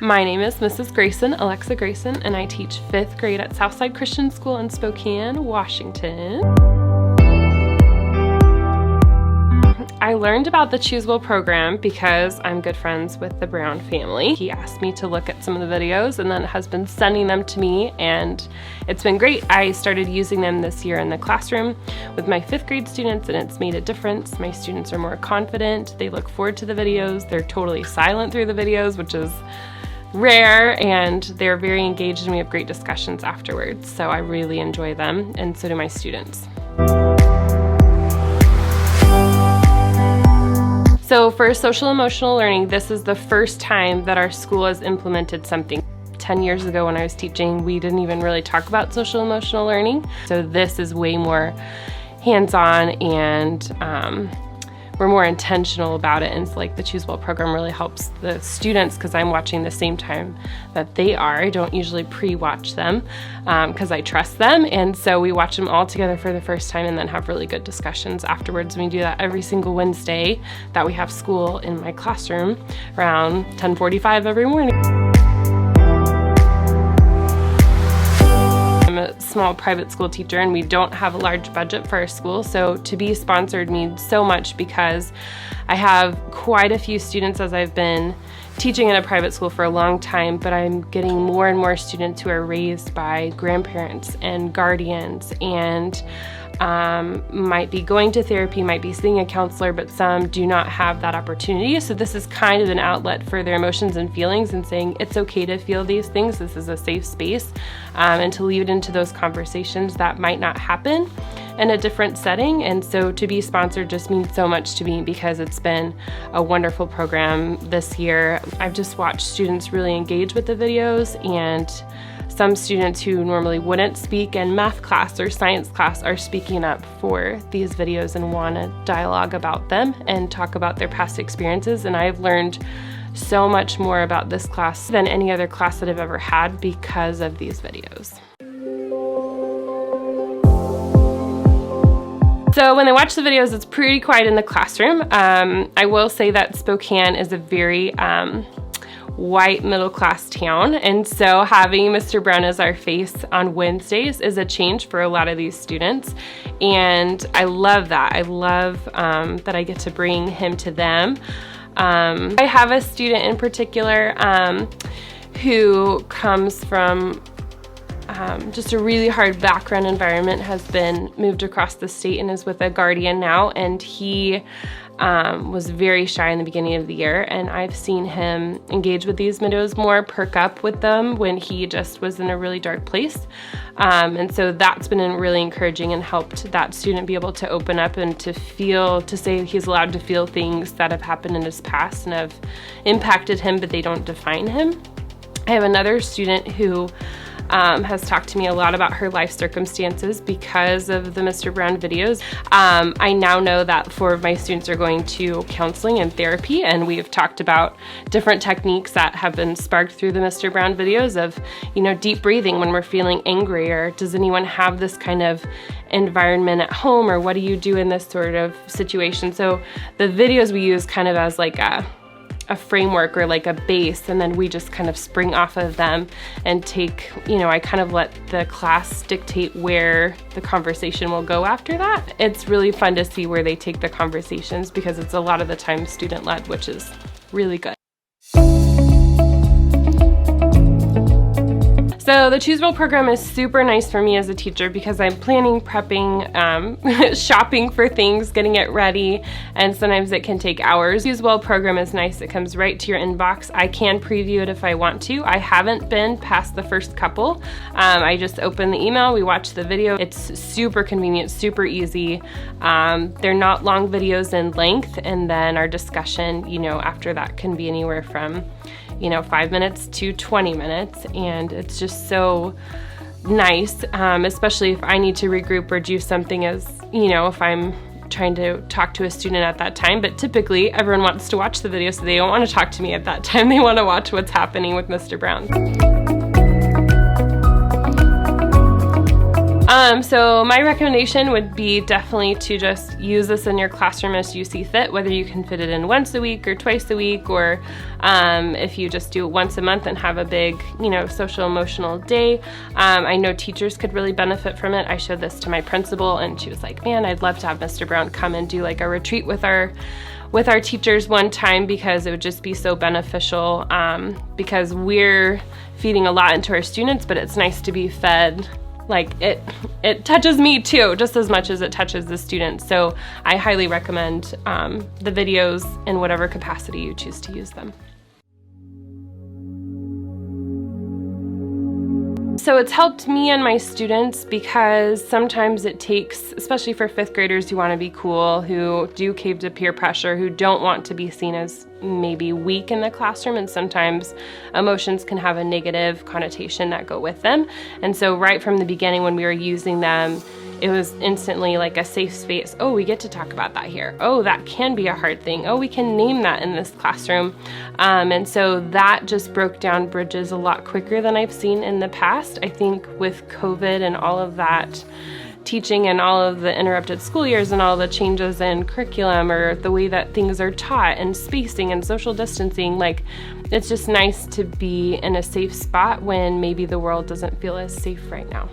My name is Mrs. Grayson, Alexa Grayson, and I teach 5th grade at Southside Christian School in Spokane, Washington. I learned about the Choose Well program because I'm good friends with the Brown family. He asked me to look at some of the videos and then has been sending them to me, and it's been great. I started using them this year in the classroom with my 5th grade students, and it's made a difference. My students are more confident. They look forward to the videos. They're totally silent through the videos, which is rare, and they're very engaged, and we have great discussions afterwards. So I really enjoy them, and so do my students. So for social emotional learning, this is the first time that our school has implemented something. 10 years ago when I was teaching, we didn't even really talk about social emotional learning. So this is way more hands-on, and we're more intentional about it. And so like the Choose Well program really helps the students because I'm watching the same time that they are. I don't usually pre-watch them because I trust them. And so we watch them all together for the first time and then have really good discussions afterwards. And we do that every single Wednesday that we have school in my classroom around 10:45 every morning. I'm a small private school teacher, and we don't have a large budget for our school, so to be sponsored means so much because I have quite a few students as I've been teaching in a private school for a long time, but I'm getting more and more students who are raised by grandparents and guardians and might be going to therapy, might be seeing a counselor, but some do not have that opportunity. So this is kind of an outlet for their emotions and feelings and saying it's okay to feel these things. This is a safe space, and to lead into those conversations that might not happen in a different setting. And so to be sponsored just means so much to me because it's been a wonderful program this year. I've just watched students really engage with the videos, and some students who normally wouldn't speak in math class or science class are speaking up for these videos and want to dialogue about them and talk about their past experiences. And I've learned so much more about this class than any other class that I've ever had because of these videos. So when I watch the videos, it's pretty quiet in the classroom. I will say that Spokane is a very white middle-class town, and so having Mr. Brown as our face on Wednesdays is a change for a lot of these students, and I love that. I love that I get to bring him to them. I have a student in particular who comes from just a really hard background environment, has been moved across the state and is with a guardian now, and he was very shy in the beginning of the year, and I've seen him engage with these videos more, perk up with them when he just was in a really dark place, and so that's been really encouraging and helped that student be able to open up and to feel, to say he's allowed to feel things that have happened in his past and have impacted him, but they don't define him. I have another student who has talked to me a lot about her life circumstances because of the Mr. Brown videos. I now know that 4 of my students are going to counseling and therapy, and we've talked about different techniques that have been sparked through the Mr. Brown videos of, deep breathing when we're feeling angry, or does anyone have this kind of environment at home, or what do you do in this sort of situation? So the videos we use kind of as like a framework or like a base, and then we just kind of spring off of them and take, I kind of let the class dictate where the conversation will go after that. It's really fun to see where they take the conversations because it's a lot of the time student-led, which is really good. So the Choose Well program is super nice for me as a teacher because I'm planning, prepping, shopping for things, getting it ready, and sometimes it can take hours. Choose Well program is nice. It comes right to your inbox. I can preview it if I want to. I haven't been past the first couple. I just open the email, we watch the video. It's super convenient, super easy. They're not long videos in length, and then our discussion, after that can be anywhere from 5 minutes to 20 minutes, and it's just so nice, especially if I need to regroup or do something as, if I'm trying to talk to a student at that time. But typically everyone wants to watch the video, so they don't want to talk to me at that time. They want to watch what's happening with Mr. Brown. So my recommendation would be definitely to just use this in your classroom as you see fit, whether you can fit it in once a week or twice a week, or if you just do it once a month and have a big, social emotional day. I know teachers could really benefit from it. I showed this to my principal and she was like, man, I'd love to have Mr. Brown come and do like a retreat with our teachers one time, because it would just be so beneficial, because we're feeding a lot into our students, but it's nice to be fed. Like it touches me too, just as much as it touches the students. So I highly recommend the videos in whatever capacity you choose to use them. So it's helped me and my students, because sometimes it takes, especially for fifth graders who want to be cool, who do cave to peer pressure, who don't want to be seen as maybe weak in the classroom, and sometimes emotions can have a negative connotation that go with them. And so right from the beginning when we were using them, it was instantly like a safe space. Oh, we get to talk about that here. Oh, that can be a hard thing. Oh, we can name that in this classroom. And so that just broke down bridges a lot quicker than I've seen in the past. I think with COVID and all of that teaching and all of the interrupted school years and all the changes in curriculum or the way that things are taught and spacing and social distancing, like it's just nice to be in a safe spot when maybe the world doesn't feel as safe right now.